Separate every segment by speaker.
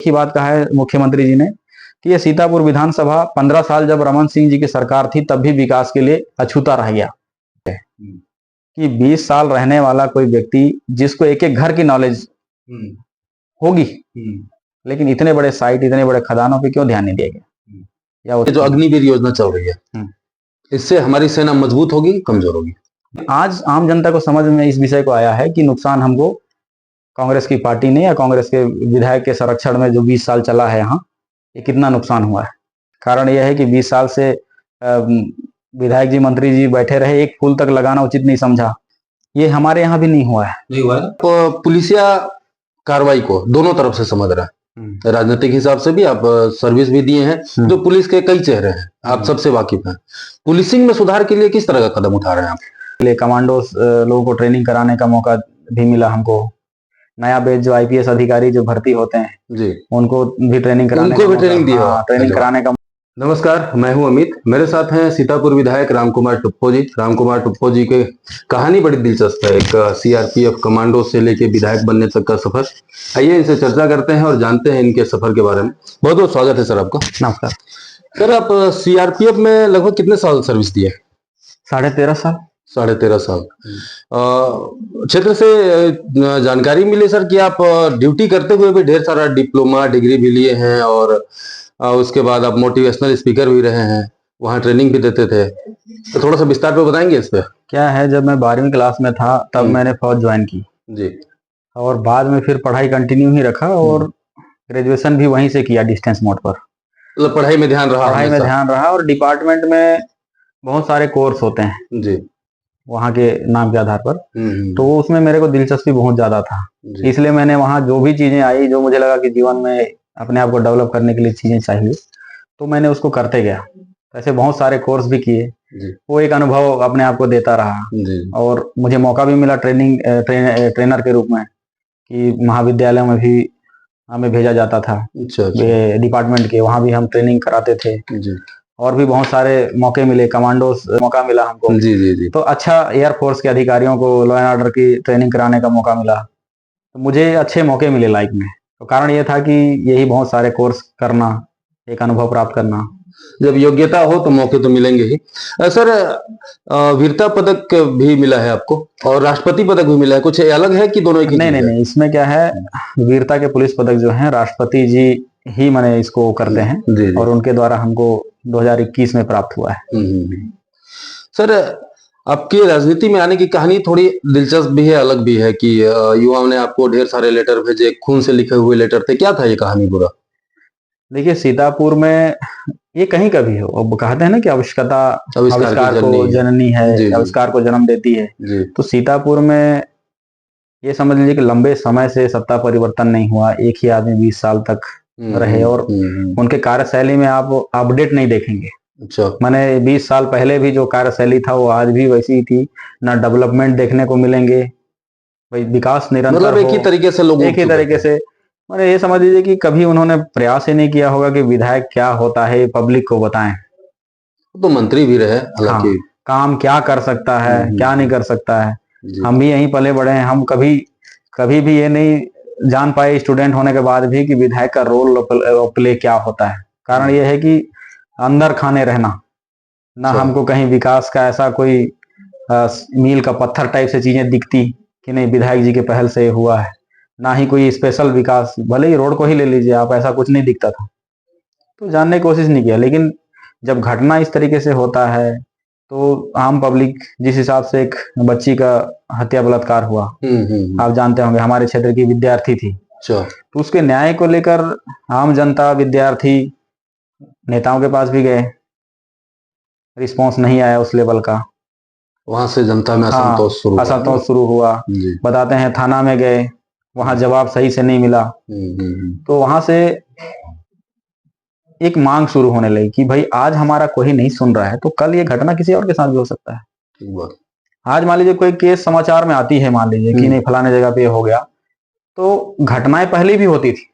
Speaker 1: की बात कहा है मुख्यमंत्री जी ने कि ये सीतापुर विधानसभा 15 साल जब रमन सिंह जी की सरकार थी तब भी विकास के लिए अछूता रह गया। कि 20 साल रहने वाला कोई व्यक्ति जिसको एक एक घर की नॉलेज होगी, लेकिन इतने बड़े साइट, इतने बड़े खदानों पे क्यों ध्यान नहीं दिया गया? या
Speaker 2: जो अग्निवीर योजना चल रही है, इससे हमारी सेना मजबूत होगी, कमजोर होगी?
Speaker 1: आज आम जनता को समझ में इस विषय को आया है कि नुकसान हमको कांग्रेस की पार्टी ने या कांग्रेस के विधायक के संरक्षण में जो 20 साल चला है यहाँ, ये कितना नुकसान हुआ है। कारण यह है कि 20 साल से विधायक जी, मंत्री जी बैठे रहे, एक फूल तक लगाना उचित नहीं समझा। ये हमारे यहाँ भी नहीं हुआ है।
Speaker 2: नहीं हुआ है। तो पुलिसिया कार्रवाई को दोनों तरफ से समझ रहा है, राजनीतिक हिसाब से भी, आप सर्विस भी दिए हैं, जो पुलिस के कई चेहरे हैं, आप सबसे वाकिफ हैं। पुलिसिंग में सुधार के लिए किस तरह का कदम उठा रहे हैं आप?
Speaker 1: कमांडोज लोगों को ट्रेनिंग कराने का मौका भी मिला हमको। नया बैच जो आईपीएस अधिकारी जो भर्ती होते हैं जी, उनको भी ट्रेनिंग कराने कराने का।
Speaker 2: नमस्कार, मैं हूं अमित, मेरे साथ हैं सीतापुर विधायक रामकुमार टुप्पो जी। रामकुमार टुप्पो जी के कहानी बड़ी दिलचस्प है, एक सीआरपीएफ कमांडो से लेके विधायक बनने तक का सफर। आइए इनसे चर्चा करते हैं और जानते हैं इनके सफर के बारे में। बहुत बहुत स्वागत है सर आपका।
Speaker 1: नमस्कार
Speaker 2: सर, आप सीआरपीएफ में लगभग कितने साल सर्विस दिए?
Speaker 1: 13.5 साल।
Speaker 2: 13.5 साल। क्षेत्र से जानकारी मिली सर कि आप ड्यूटी करते हुए भी ढेर सारा डिप्लोमा डिग्री भी लिए हैं और उसके बाद आप मोटिवेशनल स्पीकर भी रहे हैं, वहाँ ट्रेनिंग भी देते थे, तो थोड़ा सा विस्तार पे बताएंगे इस पे?
Speaker 1: क्या है, जब मैं 12वीं क्लास में था तब मैंने फौज ज्वाइन की
Speaker 2: जी,
Speaker 1: और बाद में फिर पढ़ाई कंटिन्यू ही रखा और ग्रेजुएशन भी वहीं से किया, डिस्टेंस मोड पर।
Speaker 2: मतलब पढ़ाई में ध्यान रहा?
Speaker 1: और डिपार्टमेंट में बहुत सारे कोर्स होते हैं जी, वहाँ के नाम के आधार पर, तो उसमें मेरे को दिलचस्पी बहुत ज्यादा था, इसलिए मैंने वहाँ जो भी चीजें आई, जो मुझे लगा कि जीवन में अपने आप को डेवलप करने के लिए चीजें चाहिए, तो मैंने उसको करते गया। ऐसे बहुत सारे कोर्स भी किए, वो एक अनुभव अपने आप को देता रहा और मुझे मौका भी मिला ट्रेनर के रूप में, कि महाविद्यालय में भी हमें भेजा जाता था डिपार्टमेंट के, वहाँ भी हम ट्रेनिंग कराते थे और भी बहुत सारे मौके मिले, कमांडोस मौका मिला हमको जी। तो अच्छा, एयरफोर्स के अधिकारियों को लॉ एंड ऑर्डर की ट्रेनिंग कराने का मौका मिला, तो मुझे अच्छे मौके मिले लाइफ में। तो कारण ये था कि यही बहुत सारे कोर्स करना, एक अनुभव प्राप्त करना।
Speaker 2: जब योग्यता हो तो मौके तो मिलेंगे ही। सर, वीरता पदक भी मिला है आपको और राष्ट्रपति पदक भी मिला है, कुछ अलग है कि दोनों एक ही?
Speaker 1: नहीं, इसमें क्या है, वीरता के पुलिस पदक जो है राष्ट्रपति जी ही मैंने इसको करते हैं जी। और उनके द्वारा हमको 2021 में प्राप्त हुआ है।
Speaker 2: सर, आपकी राजनीति में आने की कहानी थोड़ी दिलचस्प भी है, अलग भी है, कि युवाओं ने आपको ढेर सारे लेटर भेजे, खून से लिखे हुए लेटर थे, क्या था ये कहानी पूरा?
Speaker 1: देखिए, सीतापुर में ये कहीं का भी हो, अब कहते हैं ना कि आविष्कार को जननी है, आविष्कार को जन्म देती है, तो सीतापुर में ये समझ लीजिए कि लंबे समय से सत्ता परिवर्तन नहीं हुआ, एक ही आदमी 20 साल तक रहे और उनके कार्यशैली में आप अपडेट नहीं देखेंगे। अच्छा, मैंने 20 साल पहले भी जो कार्यशैली था वो आज भी वैसी ही थी, ना डेवलपमेंट देखने को मिलेंगे, भाई विकास निरंतर,
Speaker 2: मतलब एक ही तरीके से लोग,
Speaker 1: एक ही तरीके से, मैंने ये समझ लीजिए कि कभी उन्होंने प्रयास ही नहीं किया होगा कि विधायक क्या होता है पब्लिक को बताएं।
Speaker 2: तो मंत्री भी रहे, हालांकि
Speaker 1: काम क्या कर सकता है, क्या नहीं कर सकता है, हम भी यहीं पले बड़े हैं, हम कभी भी ये नहीं जान पाए स्टूडेंट होने के बाद भी कि विधायक का रोल प्ले क्या होता है। कारण ये है कि अंदर खाने रहना ना, हमको कहीं विकास का ऐसा कोई मील का पत्थर टाइप से चीजें दिखती कि नहीं विधायक जी के पहल से हुआ है, ना ही कोई स्पेशल विकास, भले ही रोड को ही ले लीजिए आप, ऐसा कुछ नहीं दिखता था, तो जानने की कोशिश नहीं किया। लेकिन जब घटना इस तरीके से होता है तो आम पब्लिक, जिस हिसाब से एक बच्ची का हत्या बलात्कार हुआ, आप जानते होंगे, हमारे क्षेत्र की विद्यार्थी थी, तो उसके न्याय को लेकर आम जनता, विद्यार्थी, नेताओं के पास भी गए, रिस्पांस नहीं आया उस लेवल का,
Speaker 2: वहां से जनता में
Speaker 1: असंतोष शुरू हुआ। बताते हैं थाना में गए, वहां जवाब सही से नहीं मिला, तो वहां से एक मांग शुरू होने लगी कि भाई आज हमारा कोई नहीं सुन रहा है तो कल ये घटना किसी और के साथ भी हो सकता है। आज मान लीजिए कोई केस समाचार में आती है, मान लीजिए कि नहीं फलाने जगह पे हो गया, तो घटनाएं पहले भी होती थी,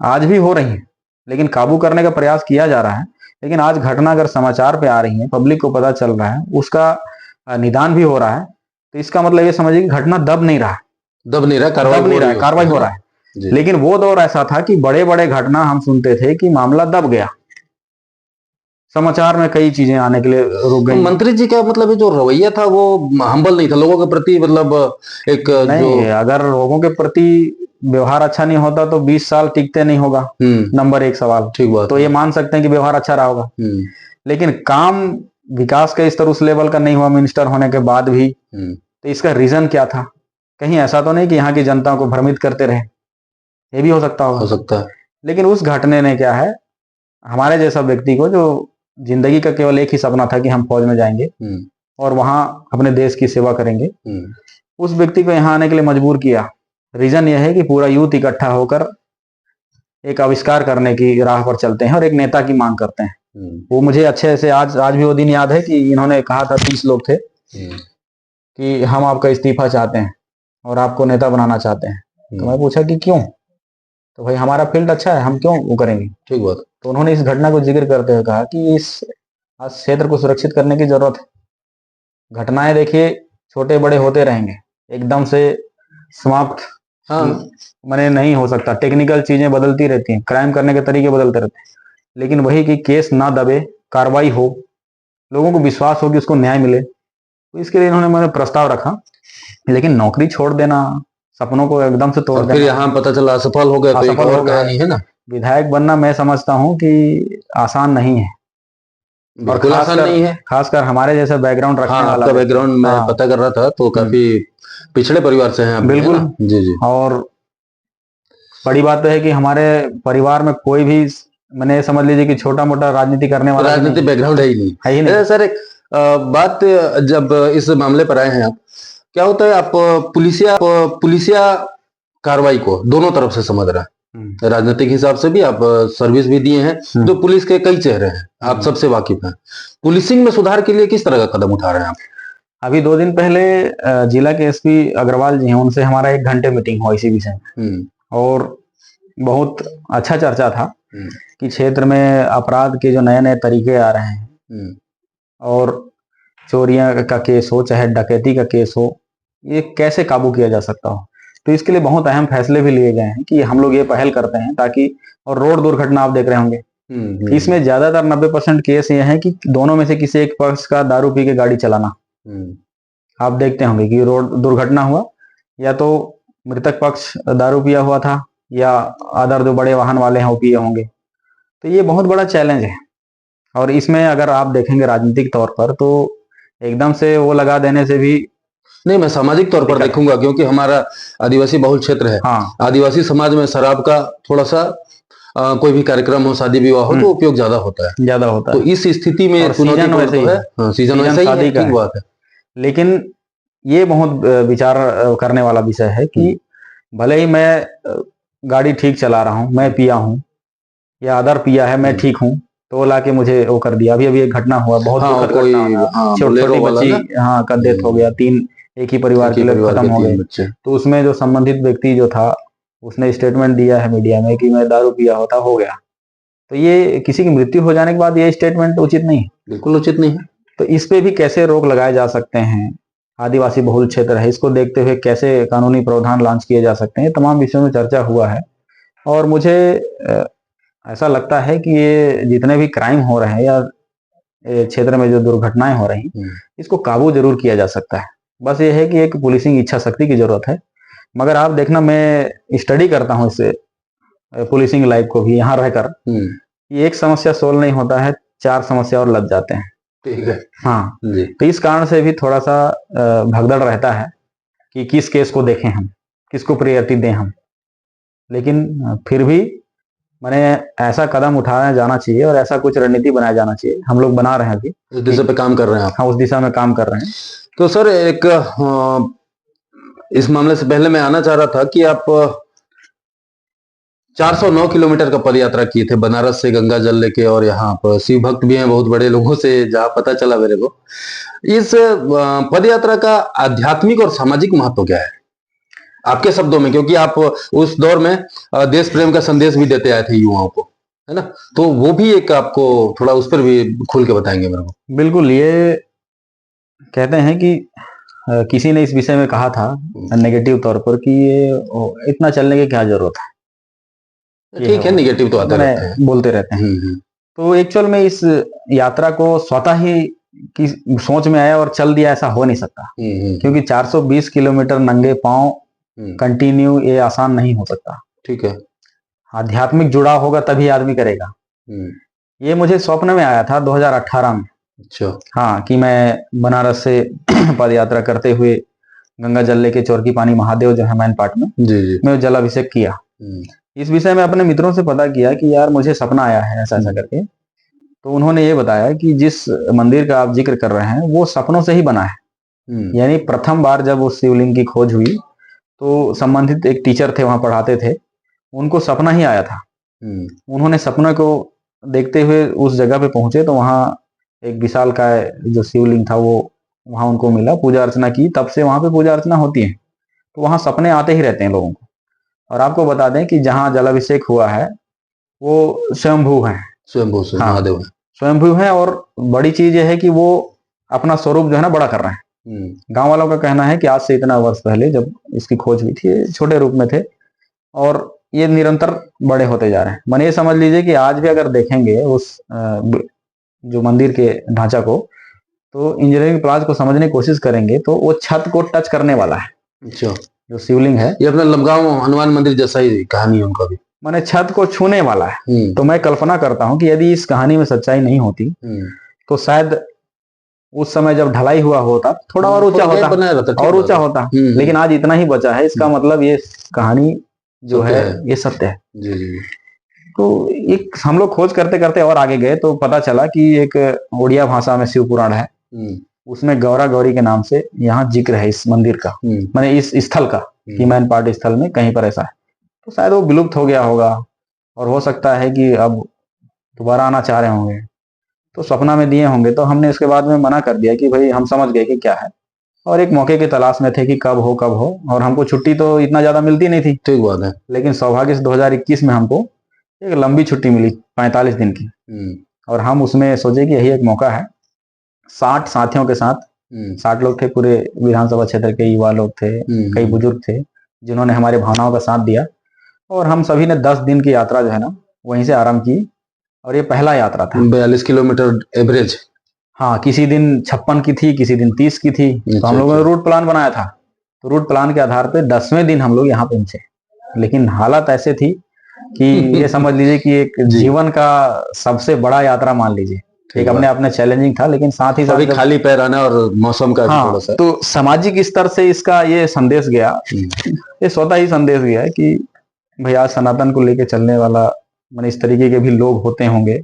Speaker 1: आज भी हो रही हैं, लेकिन काबू करने का प्रयास किया जा रहा है। लेकिन आज घटना अगर समाचार पे आ रही है, पब्लिक को पता चल रहा है, उसका निदान भी हो रहा है, तो इसका मतलब ये समझिए कि घटना दब नहीं रहा,
Speaker 2: कार्रवाई हो रहा है।
Speaker 1: लेकिन वो दौर ऐसा था कि बड़े बड़े घटना हम सुनते थे कि मामला दब गया, समाचार में कई चीजें आने के लिए रुक
Speaker 2: तो
Speaker 1: गई।
Speaker 2: मंत्री जी का मतलब ये जो रवैया था वो हम्बल नहीं था लोगों के प्रति, मतलब एक
Speaker 1: नहीं,
Speaker 2: जो
Speaker 1: अगर लोगों के प्रति व्यवहार अच्छा नहीं होता तो 20 साल टिकते नहीं होगा, नंबर एक सवाल।
Speaker 2: ठीक बात
Speaker 1: तो ये मान सकते हैं कि व्यवहार अच्छा रहा होगा, लेकिन काम विकास का स्तर उस लेवल का नहीं हुआ मिनिस्टर होने के बाद भी। तो इसका रीजन क्या था? कहीं ऐसा तो नहीं कि यहाँ की जनता को भ्रमित करते रहे, ये भी हो सकता होगा।
Speaker 2: हो सकता है।
Speaker 1: लेकिन उस घटने ने क्या है, हमारे जैसा व्यक्ति को, जो जिंदगी का केवल एक ही सपना था कि हम फौज में जाएंगे और वहां अपने देश की सेवा करेंगे, उस व्यक्ति को यहाँ आने के लिए मजबूर किया। रीजन यह है कि पूरा यूथ इकट्ठा होकर एक आविष्कार करने की राह पर चलते हैं और एक नेता की मांग करते हैं। वो मुझे अच्छे से आज भी वो दिन याद है कि इन्होंने कहा था, 30 लोग थे, कि हम आपका इस्तीफा चाहते हैं और आपको नेता बनाना चाहते हैं। तो मैं पूछा कि क्यों? तो भाई हमारा फील्ड अच्छा है, हम क्यों वो करेंगे।
Speaker 2: ठीक बात।
Speaker 1: तो उन्होंने इस घटना को जिक्र करते हुए कहा कि इस क्षेत्र को सुरक्षित करने की जरूरत है। घटनाएं देखिए छोटे बड़े होते रहेंगे, एकदम से समाप्त मैंने नहीं हो सकता। टेक्निकल चीजें बदलती रहती हैं, क्राइम करने के तरीके बदलते रहते हैं, लेकिन वही कि केस ना दबे, कार्रवाई हो, लोगों को विश्वास हो कि उसको न्याय मिले। तो इसके लिए इन्होंने मैंने प्रस्ताव रखा। लेकिन नौकरी छोड़ देना, सपनों को एकदम से तोड़
Speaker 2: और
Speaker 1: देना,
Speaker 2: फिर यहाँ पता चला असफल हो गए, तो एक और कहानी है ना।
Speaker 1: विधायक बनना मैं समझता हूँ कि आसान नहीं है, और
Speaker 2: बिल्कुल आसान नहीं है,
Speaker 1: खासकर हमारे जैसा बैकग्राउंड रखने वाला।
Speaker 2: आपका बैकग्राउंड मैं पता कर रहा था, तो काफी पिछड़े परिवार से हैं आप।
Speaker 1: बिल्कुल
Speaker 2: जी जी।
Speaker 1: और बड़ी बात तो है कि हमारे परिवार में कोई भी, मैंने समझ लीजिए कि छोटा मोटा राजनीति करने वाला
Speaker 2: राजनीति बैकग्राउंड है ही नहीं। सर एक बात, जब इस मामले पर आए हैं आप, क्या होता है, आप पुलिसिया कार्रवाई को दोनों तरफ से समझ रहे हैं, राजनीतिक हिसाब से भी, आप सर्विस भी दिए हैं, जो पुलिस के कई चेहरे हैं, आप सबसे वाकिफ हैं। पुलिसिंग में सुधार के लिए किस तरह का कदम उठा रहे हैं आप?
Speaker 1: अभी 2 दिन पहले जिला के एसपी अग्रवाल जी हैं, उनसे हमारा 1 घंटे मीटिंग हुआ इसी विषय में, और बहुत अच्छा चर्चा था कि क्षेत्र में अपराध के जो नए नए तरीके आ रहे हैं, और चोरियां का केस हो चाहे डकैती का केस हो, ये कैसे काबू किया जा सकता हो। तो इसके लिए बहुत अहम फैसले भी लिए गए हैं कि हम लोग ये पहल करते हैं ताकि, और रोड दुर्घटना आप देख रहे होंगे, इसमें ज्यादातर 90% केस ये है कि दोनों में से किसी एक पक्ष का दारू पी के गाड़ी चलाना। आप देखते होंगे कि रोड दुर्घटना हुआ, या तो मृतक पक्ष दारू पिया हुआ था, या अदर जो बड़े वाहन वाले हैं वो पिए होंगे। तो ये बहुत बड़ा चैलेंज है, और इसमें अगर आप देखेंगे राजनीतिक तौर पर, तो एकदम से वो लगा देने से भी
Speaker 2: नहीं, मैं सामाजिक तौर पर देखूंगा, क्योंकि हमारा आदिवासी बहुल क्षेत्र है। आदिवासी समाज में शराब का थोड़ा सा कोई भी कार्यक्रम हो, शादी विवाह हो, तो उपयोग ज्यादा होता है। तो इस स्थिति में
Speaker 1: सीजन वैसे ही है,
Speaker 2: सीजन वैसे ही है, ठीक बात है।
Speaker 1: लेकिन ये बहुत विचार करने वाला विषय है कि भले ही मैं गाड़ी ठीक चला रहा हूं, मैं पिया हूं, या अदर पिया है, मैं ठीक हूं, तो लाके मुझे वो कर दिया। अभी एक घटना हुआ, बहुत छोटी बच्ची का डेथ हो गया, 3 एक ही परिवार के लोग खत्म हो गए। तो उसमें जो संबंधित व्यक्ति जो था, उसने स्टेटमेंट दिया है मीडिया में कि मैं दारू पिया होता हो गया। तो ये किसी की मृत्यु हो जाने के बाद ये स्टेटमेंट उचित नहीं है,
Speaker 2: बिल्कुल उचित नहीं है।
Speaker 1: तो इस पे भी कैसे रोक लगाए जा सकते हैं, आदिवासी बहुल क्षेत्र है, इसको देखते हुए कैसे कानूनी प्रावधान लॉन्च किए जा सकते हैं, तमाम विषयों में चर्चा हुआ है। और मुझे ऐसा लगता है कि ये जितने भी क्राइम हो रहे हैं, या क्षेत्र में जो दुर्घटनाएं हो रही, इसको काबू जरूर किया जा सकता है। बस ये है कि एक पुलिसिंग इच्छा शक्ति की जरूरत है। मगर आप देखना, मैं स्टडी करता हूँ इससे पुलिसिंग लाइफ को भी यहाँ रहकर, ये एक समस्या सोल्व नहीं होता है, 4 समस्या और लग जाते हैं।
Speaker 2: ठीक है।
Speaker 1: हाँ जी। तो इस कारण से भी थोड़ा सा भगदड़ रहता है कि किस केस को देखें हम, किसको प्रायोरिटी दें हम। लेकिन फिर भी मैंने ऐसा कदम उठाया जाना चाहिए, और ऐसा कुछ रणनीति बनाया जाना चाहिए। हम लोग बना रहे हैं, अभी
Speaker 2: उस दिशा पे काम कर रहे हैं आप?
Speaker 1: हाँ, उस दिशा में काम कर रहे हैं।
Speaker 2: तो सर एक इस मामले से पहले मैं आना चाह रहा था कि आप 409 किलोमीटर का पद यात्रा किए थे, बनारस से गंगा जल लेके, और यहाँ पर शिव भक्त भी हैं बहुत बड़े लोगों से, जहां पता चला मेरे को। इस पद यात्रा का आध्यात्मिक और सामाजिक महत्व क्या है आपके शब्दों में, क्योंकि आप उस दौर में देश प्रेम का संदेश भी देते आए थे युवाओं को, है ना? तो वो भी एक आपको थोड़ा उस पर भी खुल के बताएंगे मेरे को।
Speaker 1: बिल्कुल, ये कहते हैं कि किसी ने इस विषय में कहा था नेगेटिव तौर पर कि ये इतना चलने की क्या जरूरत है,
Speaker 2: ठीक है, नेगेटिव तो आता रहता है।
Speaker 1: मैंने बोलते रहते हैं। तो एक्चुअल में इस यात्रा को स्वतः ही की सोच में आया और चल दिया, ऐसा हो नहीं सकता, क्योंकि 420 किलोमीटर नंगे पांव कंटिन्यू, ये आसान नहीं हो सकता।
Speaker 2: ठीक है,
Speaker 1: आध्यात्मिक जुड़ाव होगा तभी आदमी करेगा। ये मुझे स्वप्न में आया था 2018 में।
Speaker 2: अच्छा।
Speaker 1: हाँ, कि मैं बनारस से पद यात्रा करते हुए गंगा जल लेके चोरकी पानी महादेव जो है मैन पाट में,
Speaker 2: जी।
Speaker 1: मैं जलाभिषेक किया। इस विषय में अपने मित्रों से पता किया कि यार मुझे सपना आया है ऐसा ऐसा करके। तो उन्होंने ये बताया कि जिस मंदिर का आप जिक्र कर रहे हैं वो सपनों से ही बना है। यानी प्रथम बार जब उस शिवलिंग की खोज हुई तो संबंधित एक टीचर थे वहां पढ़ाते थे, उनको सपना ही आया था। उन्होंने सपने को देखते हुए उस जगह पे पहुंचे तो वहां एक विशालकाय जो शिवलिंग था वो वहां उनको मिला, पूजा अर्चना की, तब से वहां पे पूजा अर्चना होती है। तो वहां सपने आते ही रहते हैं लोगों को। और आपको बता दें कि जहां जलाभिषेक हुआ है वो स्वयंभू है।
Speaker 2: स्वयंभू से
Speaker 1: हाँ,
Speaker 2: महादेव है।
Speaker 1: स्वयंभू है। और बड़ी चीज यह है कि वो अपना स्वरूप जो है ना बड़ा कर रहे हैं। गांव वालों का कहना है कि आज से इतना वर्ष पहले जब इसकी खोज हुई थी ये छोटे रूप में थे और ये निरंतर बड़े होते जा रहे हैं। माने ये समझ लीजिए कि आज भी अगर देखेंगे उस जो मंदिर के ढांचा को, तो इंजीनियरिंग प्लाज को समझने की कोशिश करेंगे तो वो छत को टच करने वाला है।
Speaker 2: अच्छा।
Speaker 1: जो शिवलिंग है
Speaker 2: ये अपना लमगांव हनुमान मंदिर जैसा ही कहानी है उनका भी,
Speaker 1: माने छत को छूने वाला है। तो मैं कल्पना करता हूं कि यदि इस कहानी में सच्चाई नहीं होती तो शायद उस समय जब ढलाई हुआ होता थोड़ा और ऊंचा होता और ऊंचा होता, लेकिन आज इतना ही बचा है। इसका मतलब ये कहानी जो है ये सत्य है।
Speaker 2: जी।
Speaker 1: तो एक हम लोग खोज करते करते और आगे गए तो पता चला कि एक उड़िया भाषा में शिव पुराण है, उसमें गौरा गौरी के नाम से यहाँ जिक्र है इस मंदिर का, माने इस स्थल का, कि मैन पाट स्थल में कहीं पर ऐसा है। तो शायद वो विलुप्त हो गया होगा और हो सकता है कि अब दोबारा आना चाह रहे होंगे, तो सपना में दिए होंगे। तो हमने इसके बाद में मना कर दिया कि भाई हम समझ गए कि क्या है, और एक मौके की तलाश में थे कि कब हो। और हमको छुट्टी तो इतना ज्यादा मिलती नहीं थी।
Speaker 2: ठीक बात है।
Speaker 1: लेकिन सौभाग्य से 2021 में हमको एक लंबी छुट्टी मिली 45 दिन की, और हम उसमें सोचे कि यही एक मौका है। 60 साथियों के साथ, 60 लोग थे, पूरे विधानसभा क्षेत्र के युवा लोग थे, कई बुजुर्ग थे जिन्होंने हमारे भावनाओं का साथ दिया, और हम सभी ने 10 दिन की यात्रा जो है ना वहीं से आरंभ की। और ये पहला यात्रा था।
Speaker 2: 42 किलोमीटर एवरेज।
Speaker 1: हाँ, किसी दिन 56 की थी, किसी दिन 30 की थी। तो हम लोगों ने रूट प्लान बनाया था। तो रूट प्लान के आधार पे 10वें दिन हम लोग यहाँ पहुंचे, लेकिन हालत ऐसे थी कि ये समझ लीजिए कि एक जीवन का सबसे बड़ा यात्रा मान लीजिए। एक अपने आप में चैलेंजिंग था, लेकिन साथ ही साथ
Speaker 2: खाली पैर आना और मौसम का
Speaker 1: हाँ,
Speaker 2: थोड़ा सा
Speaker 1: तो सामाजिक स्तर से इसका ये संदेश गया, ये स्वतः ही संदेश गया कि भाई आज सनातन को लेके चलने वाला मैंने इस तरीके के भी लोग होते होंगे।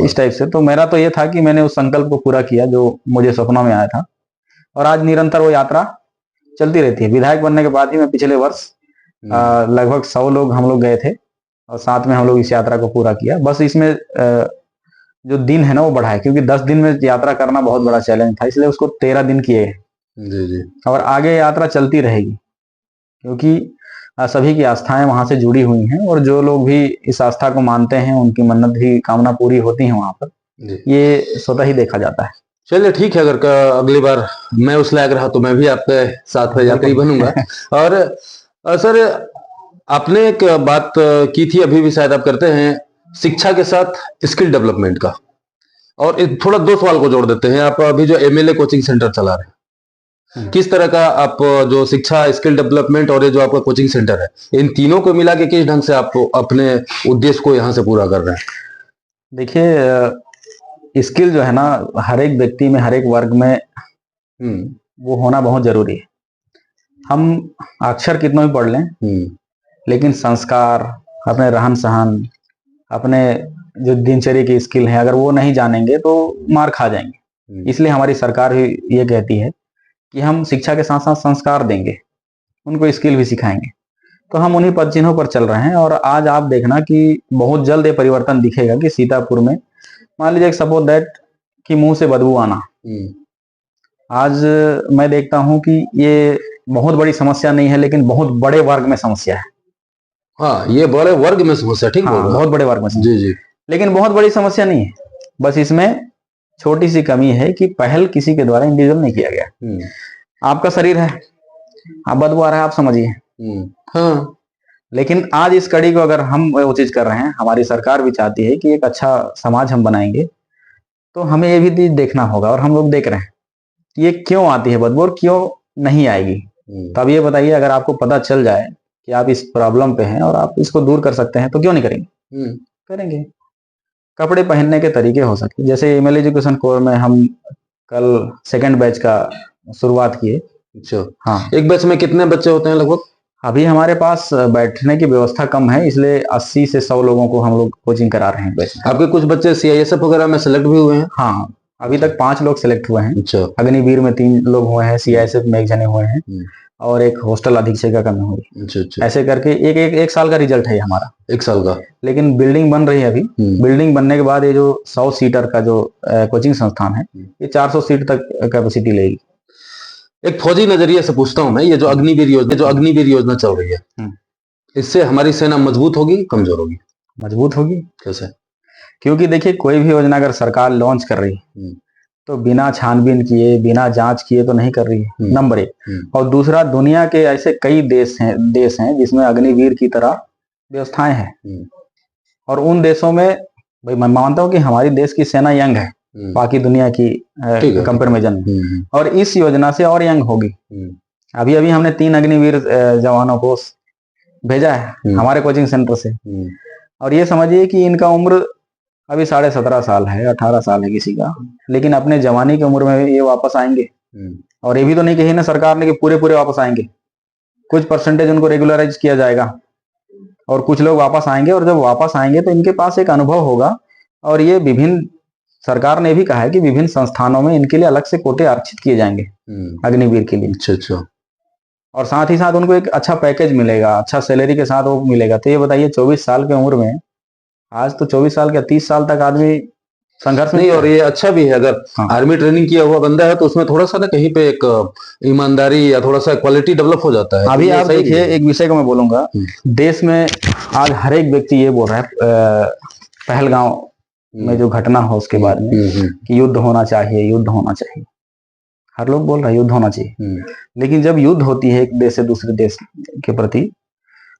Speaker 1: इस टाइप से। तो मेरा तो ये था कि मैंने उस संकल्प को पूरा किया जो मुझे सपनों में आया था, और आज निरंतर वो यात्रा चलती रहती है। विधायक बनने के बाद ही मैं पिछले वर्ष लगभग 100 लोग हम लोग गए थे, और साथ में हम लोग इस यात्रा को पूरा किया। बस इसमें जो दिन है ना वो बढ़ा है, क्योंकि 10 दिन में यात्रा करना बहुत बड़ा चैलेंज था, इसलिए उसको 13 दिन किए।
Speaker 2: जी। और
Speaker 1: आगे यात्रा चलती रहेगी, क्योंकि सभी की आस्थाएं वहां से जुड़ी हुई हैं, और जो लोग भी इस आस्था को मानते हैं उनकी मन्नत भी कामना पूरी होती है वहां पर। ये स्वतः ही देखा जाता है।
Speaker 2: चलिए ठीक है, अगर अगली बार मैं उस लायक रहा तो मैं भी आपके साथ यात्री बनूंगा। और सर, आपने एक बात की थी, अभी भी शायद आप करते हैं, शिक्षा के साथ स्किल डेवलपमेंट का। और थोड़ा 2 सवाल को जोड़ देते हैं। आप अभी जो MLA कोचिंग सेंटर चला रहे हैं, किस तरह का आप जो शिक्षा, स्किल डेवलपमेंट और ये जो आपका कोचिंग सेंटर है, इन तीनों को मिला के किस ढंग से आप अपने उद्देश्य को यहाँ से पूरा कर रहे हैं?
Speaker 1: देखिए, स्किल जो है ना हर एक व्यक्ति में, हर एक वर्ग में वो होना बहुत जरूरी है। हम अक्षर कितना भी पढ़ लें, लेकिन संस्कार, अपने रहन सहन, अपने जो दिनचर्या की स्किल है, अगर वो नहीं जानेंगे तो मार खा जाएंगे। इसलिए हमारी सरकार भी ये कहती है कि हम शिक्षा के साथ साथ संस्कार देंगे, उनको स्किल भी सिखाएंगे। तो हम उन्हीं पद चिन्हों पर चल रहे हैं। और आज आप देखना कि बहुत जल्द ये परिवर्तन दिखेगा कि सीतापुर में मान लीजिए सपोज दैट कि मुंह से बदबू आना, आज मैं देखता हूं कि ये बहुत बड़ी समस्या नहीं है, लेकिन बहुत बड़े वर्ग में समस्या है।
Speaker 2: हाँ, ये बड़े वर्ग में समस्या, ठीक है,
Speaker 1: बहुत बड़े वर्ग में
Speaker 2: जी जी,
Speaker 1: लेकिन बहुत बड़ी समस्या नहीं है। बस इसमें छोटी सी कमी है कि पहल किसी के द्वारा इंडिविजुअल नहीं किया गया। आपका शरीर है, आप बदबू आ रहा है, आप समझिए।
Speaker 2: हाँ,
Speaker 1: लेकिन आज इस कड़ी को अगर हम वो चीज कर रहे हैं, हमारी सरकार भी चाहती है कि एक अच्छा समाज हम बनाएंगे, तो हमें ये भी चीज देखना होगा, और हम लोग देख रहे हैं कि ये क्यों आती है बदबू और क्यों नहीं आएगी। तब ये बताइए, अगर आपको पता चल जाए कि आप इस प्रॉब्लम पे हैं और आप इसको दूर कर सकते हैं, तो क्यों नहीं करेंगे? करेंगे। कपड़े पहनने के तरीके हो सकते हैं, जैसे एमएल एजुकेशन कोर में हम कल सेकंड बैच का शुरुआत किए।
Speaker 2: अच्छा,
Speaker 1: हाँ,
Speaker 2: एक बैच में कितने बच्चे होते हैं लगभग?
Speaker 1: अभी हमारे पास बैठने की व्यवस्था कम है, इसलिए 80 से 100 लोगों को हम लोग कोचिंग करा रहे हैं बैच में।
Speaker 2: आपके कुछ बच्चे सीआईएसएफ वगैरह में सेलेक्ट भी हुए हैं?
Speaker 1: हाँ, अभी तक 5 लोग सिलेक्ट हुए हैं।
Speaker 2: अच्छा,
Speaker 1: अग्निवीर में 3 लोग हुए हैं, सीआईएसएफ में 1 जने हुए हैं, और एक हॉस्टल अधीक्षक का हुई।
Speaker 2: अच्छा अच्छा,
Speaker 1: ऐसे करके एक साल का रिजल्ट है ये हमारा।
Speaker 2: 1 साल का।
Speaker 1: लेकिन बिल्डिंग बन रही है अभी। बिल्डिंग बनने के बाद ये जो 100 सीटर का जो कोचिंग संस्थान है, ये 400 सीट तक कैपेसिटी लेगी।
Speaker 2: एक फौजी नजरिए से पूछता हूं मैं, ये जो अग्निवीर योजना चल रही है, इससे हमारी सेना मजबूत होगी, कमजोर होगी?
Speaker 1: मजबूत होगी।
Speaker 2: कैसे?
Speaker 1: क्योंकि देखिए, कोई भी योजना अगर सरकार लॉन्च कर रही है, तो बिना छानबीन किए, बिना जांच किए तो नहीं कर रही है, नंबर 1। और दूसरा, दुनिया के ऐसे कई देश हैं जिसमें अग्निवीर की तरह व्यवस्थाएं हैं, और उन देशों में भाई मैं मानता हूं कि हमारी देश की सेना यंग है बाकी दुनिया की कंपेरिजन में, और इस योजना से और यंग होगी। अभी अभी हमने 3 अग्निवीर जवानों को भेजा है हमारे कोचिंग सेंटर से, और ये समझिए कि इनका उम्र अभी 17.5 साल है, 18 साल है किसी का, लेकिन अपने जवानी की उम्र में ये वापस आएंगे। और ये भी तो नहीं कही ना सरकार ने कि पूरे वापस आएंगे, कुछ परसेंटेज उनको रेगुलराइज किया जाएगा, और कुछ लोग वापस आएंगे, और जब वापस आएंगे तो इनके पास एक अनुभव होगा। और ये विभिन्न, सरकार ने भी कहा है कि विभिन्न संस्थानों में इनके लिए अलग से कोटे आरक्षित किए जाएंगे अग्निवीर के लिए।
Speaker 2: अच्छा अच्छा।
Speaker 1: और साथ ही साथ उनको एक अच्छा पैकेज मिलेगा, अच्छा सैलरी के साथ वो मिलेगा। तो ये बताइए, 24 साल की उम्र में, आज तो 24 साल का 30 साल तक आदमी संघर्ष में
Speaker 2: नहीं, और ये अच्छा भी है, अगर आर्मी ट्रेनिंग किया हुआ बंदा है तो उसमें थोड़ा सा ना कहीं पे एक ईमानदारी या थोड़ा सा क्वालिटी डेवलप हो जाता है।
Speaker 1: अभी आप देखिए, एक विषय को मैं बोलूंगा, देश में आज हर एक व्यक्ति ये बोल रहा है, पहलगांव में जो घटना हो उसके बाद में, कि युद्ध होना चाहिए, युद्ध होना चाहिए। हर लोग बोल रहे हैं युद्ध होना चाहिए, लेकिन जब युद्ध होती है एक देश से दूसरे देश के प्रति,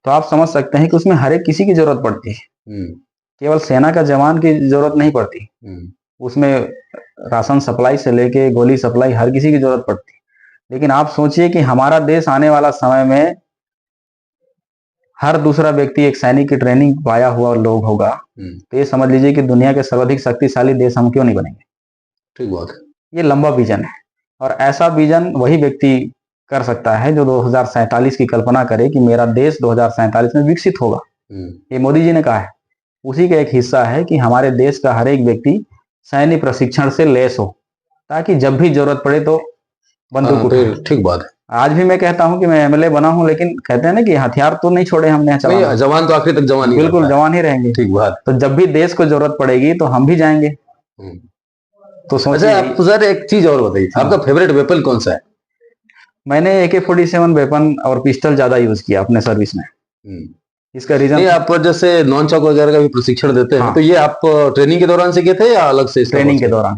Speaker 1: तो आप समझ सकते हैं कि उसमें हर एक किसी की जरूरत पड़ती है, केवल सेना का जवान की जरूरत नहीं पड़ती, उसमें राशन सप्लाई से लेके गोली सप्लाई हर किसी की जरूरत पड़ती है। लेकिन आप सोचिए कि हमारा देश आने वाला समय में हर दूसरा व्यक्ति एक सैनिक की ट्रेनिंग पाया हुआ लोग होगा, तो ये समझ लीजिए कि दुनिया के सर्वाधिक शक्तिशाली देश हम क्यों नहीं बनेंगे।
Speaker 2: ठीक बात है। ये
Speaker 1: लंबा विजन है, और ऐसा विजन वही व्यक्ति कर सकता है जो 2047 की कल्पना करे कि मेरा देश 2047 में विकसित होगा। ये मोदी जी ने कहा है। उसी का एक हिस्सा है कि हमारे देश का हर एक व्यक्ति सैन्य प्रशिक्षण से लैस हो, ताकि जब भी जरूरत पड़े तो बंदूक उठाए।
Speaker 2: ठीक बात है।
Speaker 1: आज भी मैं कहता हूं कि मैं एमएलए बना हूं, लेकिन कहते हैं ना कि हथियार तो नहीं छोड़े हमने,
Speaker 2: जवान तो आखिर तक जवान ही,
Speaker 1: बिल्कुल जवान ही रहेंगे।
Speaker 2: ठीक बात।
Speaker 1: तो जब भी देश को जरूरत पड़ेगी तो हम भी जाएंगे। तो
Speaker 2: अच्छा, आप सर एक चीज और बताइए, आपका फेवरेट वेपन कौन सा है?
Speaker 1: मैंने AK-47 वेपन और पिस्टल ज्यादा यूज किया अपने सर्विस में। इसका रीजन,
Speaker 2: आप जैसे नॉन चॉक वगैरह का भी प्रशिक्षण देते हैं, तो ये आप ट्रेनिंग के दौरान सीखे थे या अलग से?
Speaker 1: ट्रेनिंग के दौरान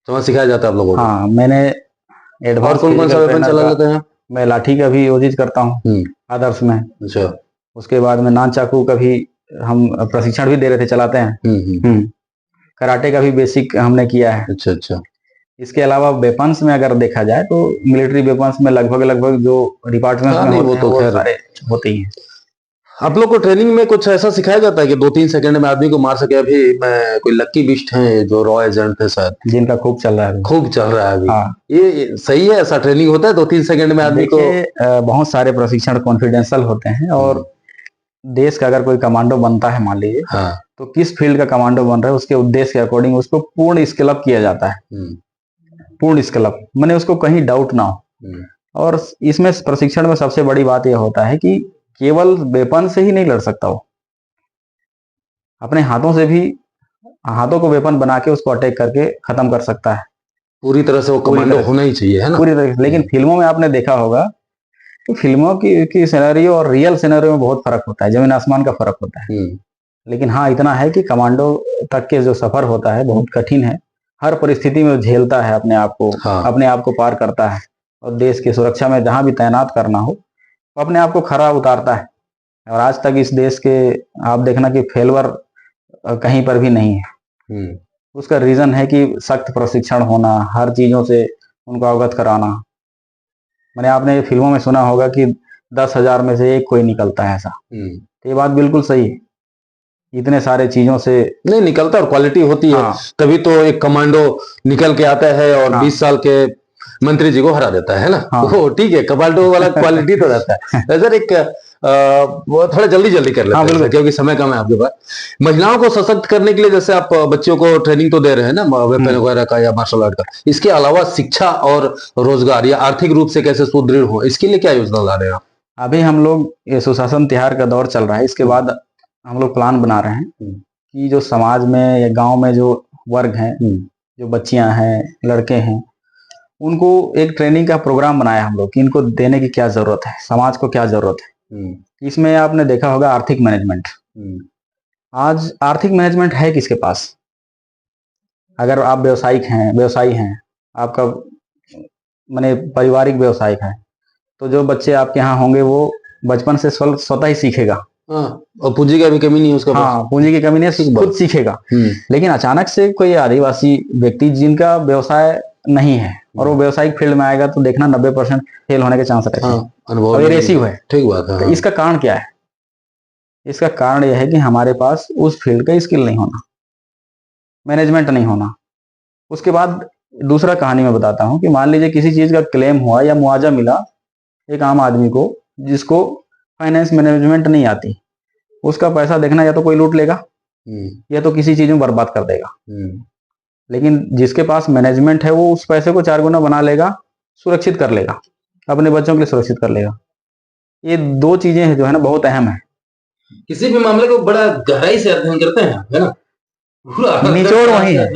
Speaker 2: तो वहाँ सिखाया जाता है आप लोगों को?
Speaker 1: हाँ, मैंने
Speaker 2: और कौन सा वेपन चला लेते हैं?
Speaker 1: मैं लाठी का भी यूज करता हूँ आदर्श में।
Speaker 2: अच्छा।
Speaker 1: उसके बाद में नान चाकू का भी हम प्रशिक्षण भी दे रहे थे, चलाते हैं। कराटे का भी बेसिक हमने किया है।
Speaker 2: अच्छा अच्छा।
Speaker 1: इसके अलावा वेपन्स में अगर देखा जाए तो मिलिट्री वेपन्स में लगभग जो डिपार्टमेंट में होते हैं, वो सारे होते ही हैं।
Speaker 2: आप लोग को ट्रेनिंग में कुछ ऐसा सिखाया जाता है कि 2-3 सेकंड में आदमी को मार सके? अभी मैं कोई लक्की बिस्ट है जो रॉ एजेंट थे शायद, जिनका खूब चल रहा है अभी। हाँ। ये सही है? ऐसा ट्रेनिंग होता है 2-3 सेकंड में आदमी को?
Speaker 1: बहुत सारे प्रशिक्षण कॉन्फिडेंशियल होते हैं, और देश का अगर कोई कमांडो बनता है मान लीजिए, तो किस फील्ड का कमांडो बन रहा है उसके उद्देश्य के अकॉर्डिंग उसको पूर्ण स्किल अप किया जाता है। पूर्ण स्किल अप माने उसको कहीं डाउट ना हो। और इसमें प्रशिक्षण में सबसे बड़ी बात यह होता है कि केवल वेपन से ही नहीं लड़ सकता, वो अपने हाथों से भी, हाथों को वेपन बना के उसको अटैक करके खत्म कर सकता है।
Speaker 2: पूरी तरह से वो कमांडो होना ही चाहिए, है ना?
Speaker 1: पूरी तरह। लेकिन फिल्मों में आपने देखा होगा कि फिल्मों की सिनेरियो और रियल सिनेरियो में बहुत फर्क होता है, जमीन आसमान का फर्क होता है। लेकिन हाँ, इतना है कि कमांडो तक के जो सफर होता है बहुत कठिन है। हर परिस्थिति में झेलता है अपने आप को, अपने आप को पार करता है, और देश की सुरक्षा में जहां भी तैनात करना हो, वो अपने आप को खरा उतारता है। और आज तक इस देश के आप देखना कि फेलवर कहीं पर भी नहीं है। उसका रीजन है कि सख्त प्रशिक्षण होना, हर चीजों से उनको अवगत कराना। मैंने आपने फिल्मों में सुना होगा कि 10,000 में से एक कोई निकलता है ऐसा। तो ये बात बिल्कुल सही है। इतने सारे चीजों से
Speaker 2: नहीं निकलता और क्वालिटी होती है।
Speaker 1: हाँ।
Speaker 2: तभी तो एक कमांडो निकल के आता है और
Speaker 1: हाँ।
Speaker 2: 20 साल के मंत्री जी को हरा देता है ना।
Speaker 1: हाँ।
Speaker 2: वो ठीक है, कमांडो वाला क्वालिटी तो रहता है। सर एक वो थोड़ा जल्दी जल्दी कर लेते
Speaker 1: हाँ,
Speaker 2: हैं
Speaker 1: बिल्कुल।
Speaker 2: सर, क्योंकि समय कम है आपके पास। महिलाओं को सशक्त करने के लिए जैसे आप बच्चों को ट्रेनिंग तो दे रहे हैं ना, वेपन वगैरह का या मार्शल आर्ट का, इसके अलावा शिक्षा और रोजगार या आर्थिक रूप से कैसे सुदृढ़ हो, इसके लिए क्या योजना ला रहे हैं आप?
Speaker 1: अभी हम लोग ये सुशासन तिहार का दौर चल रहा है, इसके बाद हम लोग प्लान बना रहे हैं कि जो समाज में या गांव में जो वर्ग हैं, जो बच्चियां हैं, लड़के हैं, उनको एक ट्रेनिंग का प्रोग्राम बनाया हम लोग कि इनको देने की क्या जरूरत है, समाज को क्या जरूरत है। इसमें आपने देखा होगा आर्थिक मैनेजमेंट। आज आर्थिक मैनेजमेंट है किसके पास? अगर आप व्यवसायी हैं, आपका माने पारिवारिक व्यवसाय है, तो जो बच्चे आपके यहाँ होंगे वो बचपन से स्वतः ही सीखेगा।
Speaker 2: और पूंजी की भी कमी नहीं है उसका।
Speaker 1: हाँ, पूंजी की कमी नहीं, खुद सीखेगा। लेकिन अचानक से कोई आदिवासी व्यक्ति जिनका व्यवसाय नहीं है और वो व्यवसायिक फील्ड में आएगा, तो देखना 90% फेल होने के चांस रहते हैं। और ये रेशियो है।
Speaker 2: ठीक बात है।
Speaker 1: तो इसका कारण क्या है? इसका कारण यह है कि हमारे पास उस फील्ड का स्किल नहीं होना, मैनेजमेंट नहीं होना। उसके बाद दूसरा कहानी मैं बताता हूँ कि मान लीजिए किसी चीज का क्लेम हुआ या मुआवजा मिला एक आम आदमी को, जिसको फाइनेंस मैनेजमेंट नहीं आती, उसका पैसा देखना या तो कोई लूट लेगा या तो किसी चीज में बर्बाद कर देगा। लेकिन जिसके पास मैनेजमेंट है वो उस पैसे को 4 गुना बना लेगा, सुरक्षित कर लेगा, अपने बच्चों के लिए सुरक्षित कर लेगा। ये दो चीजें जो है ना बहुत अहम है।
Speaker 2: किसी भी मामले को बड़ा गहराई से अध्ययन करते हैं, है ना?
Speaker 1: निचोड़ वही है,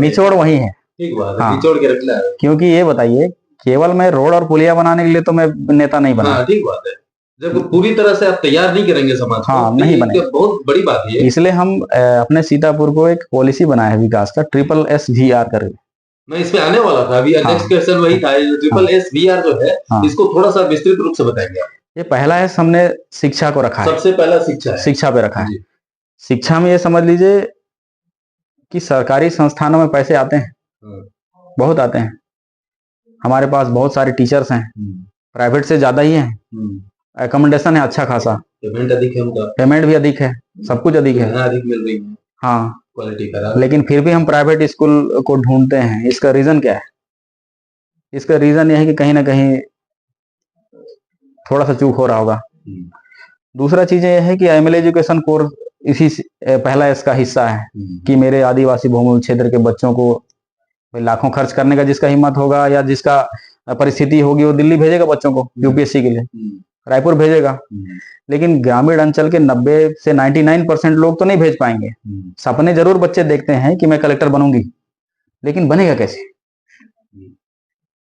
Speaker 1: निचोड़ वही है।
Speaker 2: ठीक बात है, निचोड़ के रखना है।
Speaker 1: क्योंकि ये बताइए, केवल मैं रोड और पुलिया बनाने के लिए तो मैं नेता नहीं बना।
Speaker 2: ठीक बात है। जब पूरी तरह से आप तैयार नहीं करेंगे समाज को,
Speaker 1: हाँ, नहीं बनेगा।
Speaker 2: बहुत बड़ी बात है। इसलिए
Speaker 1: हम अपने सीतापुर को एक पॉलिसी बनाया है विकास का, SSSVR करके।
Speaker 2: मैं इस पे आने वाला था, अभी नेक्स्ट क्वेश्चन वही था। SSSVR जो है, इसको थोड़ा सा विस्तृत रूप से बताएंगे आप?
Speaker 1: ये पहला है, हमने शिक्षा को रखा है।
Speaker 2: सबसे पहला शिक्षा है।
Speaker 1: शिक्षा पे रखा है। शिक्षा में ये समझ लीजिए कि सरकारी संस्थानों में पैसे आते हैं, बहुत आते हैं। हमारे पास बहुत सारे टीचर्स हैं, प्राइवेट से ज्यादा ही हैं। एकोमोडेशन है अच्छा खासा,
Speaker 2: पेमेंट अधिक है उनका,
Speaker 1: पेमेंट भी अधिक है, सब कुछ अधिक है,
Speaker 2: अधिक मिल रही है।
Speaker 1: हाँ,
Speaker 2: क्वालिटी खराब।
Speaker 1: लेकिन फिर भी हम प्राइवेट स्कूल को ढूंढते हैं। इसका रीजन क्या है? इसका रीजन यह है कि कहीं ना कहीं थोड़ा सा चूक हो रहा होगा। दूसरा चीज यह है कि एमएल एजुकेशन कोर्स इसी पहला इसका हिस्सा है कि मेरे आदिवासी बहुमूल्य क्षेत्र के बच्चों को लाखों खर्च करने का जिसका हिम्मत होगा या जिसका परिस्थिति होगी, वो दिल्ली भेजेगा बच्चों को यूपीएससी के लिए, रायपुर भेजेगा। लेकिन ग्रामीण अंचल के 90 से 99% लोग तो नहीं भेज पाएंगे। सपने जरूर बच्चे देखते हैं कि मैं कलेक्टर बनूंगी, लेकिन बनेगा कैसे?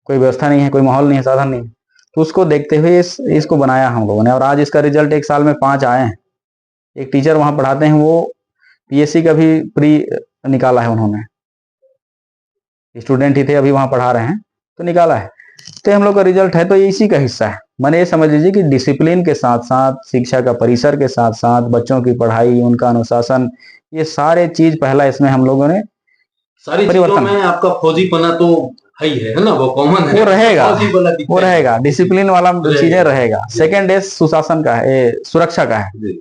Speaker 1: कोई व्यवस्था नहीं है, कोई माहौल नहीं है, साधन नहीं है। तो उसको देखते हुए इसको बनाया हम लोगों ने, और आज इसका रिजल्ट 1 साल में 5 आए हैं। एक टीचर वहां पढ़ाते हैं, वो पीएससी का भी प्री निकाला है उन्होंने, स्टूडेंट ही थे, अभी वहां पढ़ा रहे हैं तो निकाला है। तो हम लोग का रिजल्ट है, तो ये इसी का हिस्सा है। मैंने ये समझ लीजिए कि डिसिप्लिन के साथ साथ, शिक्षा का परिसर के साथ साथ, बच्चों की पढ़ाई, उनका अनुशासन, ये सारे चीज पहला इसमें हम लोगों ने
Speaker 2: सारी परिवर्तन में आपका फौजीपना तो है ना, वो कॉमन है,
Speaker 1: वो रहेगा, वो रहेगा, डिसिप्लिन वाला चीजें रहेगा। सेकेंड है सुशासन का है, सुरक्षा का है।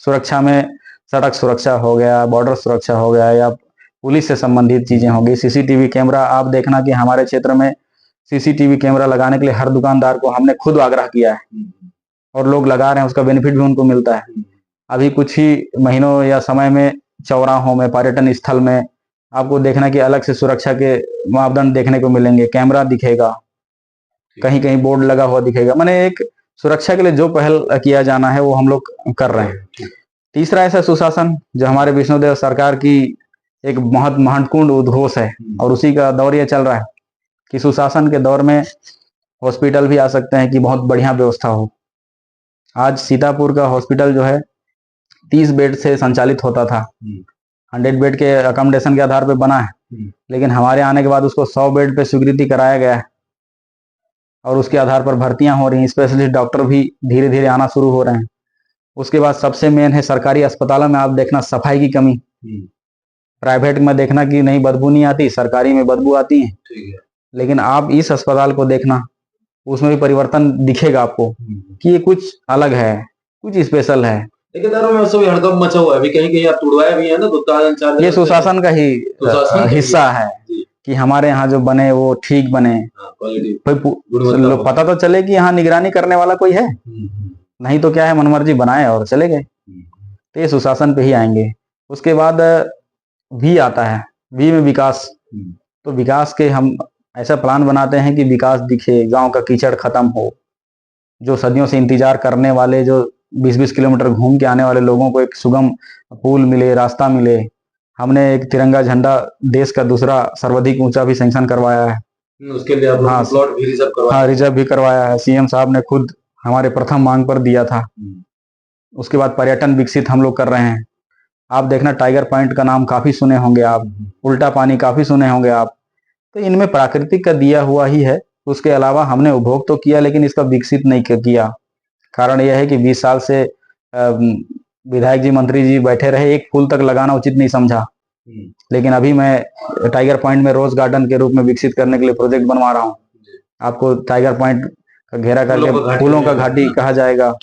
Speaker 1: सुरक्षा में सड़क सुरक्षा हो गया, बॉर्डर सुरक्षा हो गया, या पुलिस से संबंधित चीजें होगी। सीसीटीवी कैमरा, आप देखना कि हमारे क्षेत्र में सीसीटीवी कैमरा लगाने के लिए हर दुकानदार को हमने खुद आग्रह किया है, और लोग लगा रहे हैं, उसका बेनिफिट भी उनको मिलता है। अभी कुछ ही महीनों या समय में चौराहों में, पर्यटन स्थल में आपको देखना कि अलग से सुरक्षा के मापदंड देखने को मिलेंगे, कैमरा दिखेगा, कहीं कहीं बोर्ड लगा हुआ दिखेगा। मैंने एक सुरक्षा के लिए जो पहल किया जाना है वो हम लोग कर रहे हैं। तीसरा ऐसा सुशासन जो हमारे विष्णुदेव सरकार की एक बहुत महत्वपूर्ण उद्घोष है, और उसी का दौर ये चल रहा है कि सुशासन के दौर में हॉस्पिटल भी आ सकते हैं कि बहुत बढ़िया व्यवस्था हो। आज सीतापुर का हॉस्पिटल जो है 30 बेड से संचालित होता था, 100 बेड के अकोमोडेशन के आधार पर बना है, लेकिन हमारे आने के बाद उसको 100 बेड पे स्वीकृति कराया गया है। और उसके आधार पर भर्तियां हो रही हैं, स्पेशलिस्ट डॉक्टर भी धीरे धीरे आना शुरू हो रहे हैं। उसके बाद सबसे मेन है सरकारी अस्पतालों में आप देखना सफाई की कमी। प्राइवेट में देखना कि नहीं बदबू नहीं आती, सरकारी में बदबू आती है।
Speaker 2: ठीक है।
Speaker 1: लेकिन आप इस अस्पताल को देखना, उसमें भी परिवर्तन दिखेगा आपको कि ये कुछ अलग है, कुछ स्पेशल है।
Speaker 2: ठेकेदारों में भी हड़कंप मचा हुआ है, अभी कहीं कहीं आप तुड़वाए भी है ना, 2
Speaker 1: ये सुशासन का ही हिस्सा है कि हमारे यहाँ जो बने वो ठीक बने, लोग पता तो चले कि यहाँ निगरानी करने वाला कोई है, नहीं तो क्या है मनमर्जी बनाए और चले गए। तो ये सुशासन पे ही आएंगे। उसके बाद वी आता है, वी में विकास। तो विकास के हम ऐसा प्लान बनाते हैं कि विकास दिखे, गांव का कीचड़ खत्म हो, जो सदियों से इंतजार करने वाले, जो 20-20 किलोमीटर घूम के आने वाले लोगों को एक सुगम पुल मिले, रास्ता मिले। हमने एक तिरंगा झंडा देश का दूसरा सर्वाधिक ऊंचा भी सैंक्शन करवाया है,
Speaker 2: उसके लिए आप
Speaker 1: हाँ,
Speaker 2: प्लॉट भी रिजर्व करवाया।
Speaker 1: हाँ, रिजर्व भी करवाया है। सीएम साहब ने खुद हमारे प्रथम मांग पर दिया था। उसके बाद पर्यटन विकसित हम लोग कर रहे हैं। आप देखना टाइगर पॉइंट का नाम काफी सुने होंगे आप, उल्टा पानी काफी सुने होंगे आप। तो इनमें प्राकृतिक का दिया हुआ ही है, उसके अलावा हमने उपभोग तो किया लेकिन इसका विकसित नहीं किया। कारण यह है कि 20 साल से विधायक जी, मंत्री जी बैठे रहे, एक फूल तक लगाना उचित नहीं समझा। लेकिन अभी मैं टाइगर पॉइंट में रोज गार्डन के रूप में विकसित करने के लिए प्रोजेक्ट बनवा रहा हूँ। आपको टाइगर पॉइंट का घेरा करके फूलों का घाटी कहा जाएगा।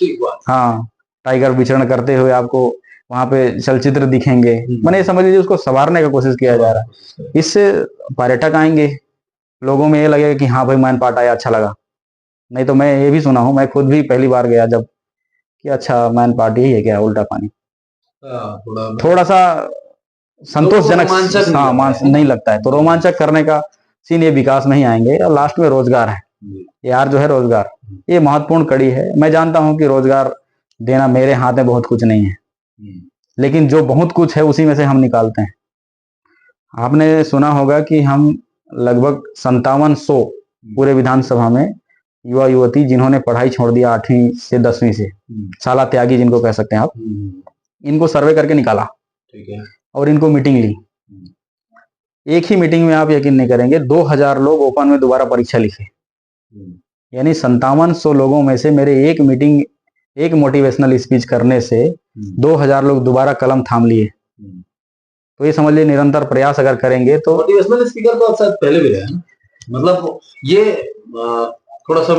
Speaker 1: हाँ, टाइगर विचरण करते हुए आपको वहां पे चलचित्र दिखेंगे। मैंने समझ लीजिए उसको संवारने का कोशिश किया जा रहा है। इससे पर्यटक आएंगे, लोगों में ये लगेगा कि हाँ भाई मैनपाट आया, अच्छा लगा। नहीं तो मैं ये भी सुना हूँ, मैं खुद भी पहली बार गया जब, कि अच्छा मैनपाट यही है क्या, उल्टा पानी। थोड़ा सा संतोषजनक नहीं लगता है। तो रोमांचक करने का सीन ये विकास में ही आएंगे। और लास्ट में रोजगार है यार, जो है रोजगार, ये महत्वपूर्ण कड़ी है। मैं जानता हूं कि रोजगार देना मेरे हाथ में बहुत कुछ नहीं है, लेकिन जो बहुत कुछ है उसी में से हम निकालते हैं। आपने सुना होगा कि हम लगभग 5700 पूरे विधानसभा में युवा युवती जिन्होंने पढ़ाई छोड़ दिया 8वीं से 10वीं से, शाला त्यागी जिनको कह सकते हैं आप, इनको सर्वे करके निकाला। ठीक है। और इनको मीटिंग ली। एक ही मीटिंग में आप यकीन नहीं करेंगे 2000 लोग ओपन में दोबारा परीक्षा लिखे। यानी 5700 लोगों में से मेरे एक मीटिंग, एक मोटिवेशनल स्पीच करने से 2000 लोग दोबारा कलम थाम लिए। तो ये समझ लीजिए निरंतर प्रयास अगर करेंगे तो।
Speaker 2: मोटिवेशनल स्पीकर तो आप शायद पहले भी रहे हैं, मतलब ये थोड़ा सा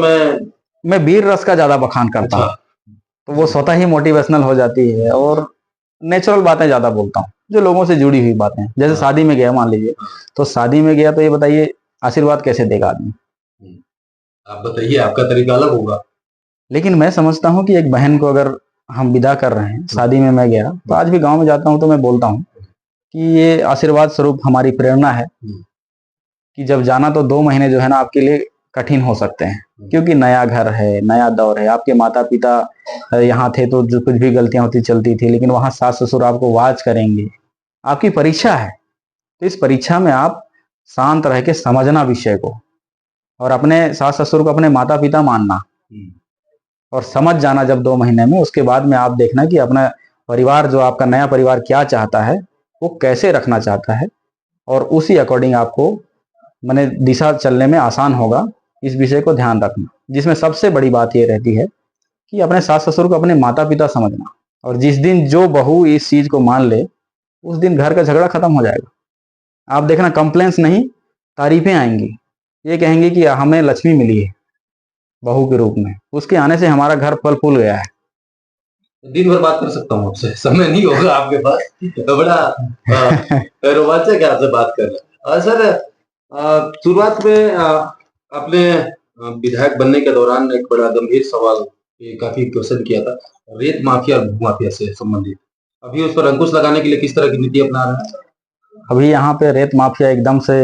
Speaker 2: मैं
Speaker 1: वीर रस का ज्यादा बखान करता हूँ, तो वो स्वतः ही मोटिवेशनल हो जाती है। और नेचुरल बातें ज्यादा बोलता हूँ, जो लोगों से जुड़ी हुई बातें। जैसे शादी में गया मान लीजिए, तो शादी में गया तो ये बताइए आशीर्वाद कैसे देगा आदमी,
Speaker 2: आप बताइए, आपका तरीका अलग होगा।
Speaker 1: लेकिन मैं समझता हूँ कि एक बहन को अगर हम विदा कर रहे हैं, शादी में मैं गया, तो आज भी गांव में जाता हूँ तो मैं बोलता हूँ कि ये आशीर्वाद स्वरूप हमारी प्रेरणा है कि जब जाना तो 2 महीने जो है ना आपके लिए कठिन हो सकते हैं, क्योंकि नया घर है, नया दौर है। आपके माता पिता यहाँ थे तो जो कुछ भी गलतियां होती चलती थी, लेकिन वहां सास ससुर आपको वाच करेंगे। आपकी परीक्षा है, तो इस परीक्षा में आप शांत रह के समझना विषय को, और अपने सास ससुर को अपने माता पिता मानना और समझ जाना जब 2 महीने में। उसके बाद में आप देखना कि अपना परिवार, जो आपका नया परिवार क्या चाहता है, वो कैसे रखना चाहता है, और उसी अकॉर्डिंग आपको मैंने दिशा चलने में आसान होगा। इस विषय को ध्यान रखना, जिसमें सबसे बड़ी बात यह रहती है कि अपने सास ससुर को अपने माता पिता समझना। और जिस दिन जो बहू इस चीज को मान ले, उस दिन घर का झगड़ा खत्म हो जाएगा। आप देखना कंप्लेंट्स नहीं, तारीफें आएंगी। ये कहेंगे कि हमें लक्ष्मी मिली है बहू के रूप में, उसके आने से हमारा घर फल फूल गया है।
Speaker 2: दिन भर बात कर सकता हूँ आपसे, समय नहीं होगा आपके पास, तो बड़ा रोमांचक है आपसे बात करना। सर, शुरुआत में आपने विधायक बनने के दौरान एक बड़ा गंभीर सवाल, काफी क्वेश्चन किया था, रेत माफिया और भू माफिया से संबंधित। अभी उस पर अंकुश लगाने के लिए किस तरह की नीति अपना रहे हैं?
Speaker 1: अभी यहाँ पे रेत माफिया एकदम से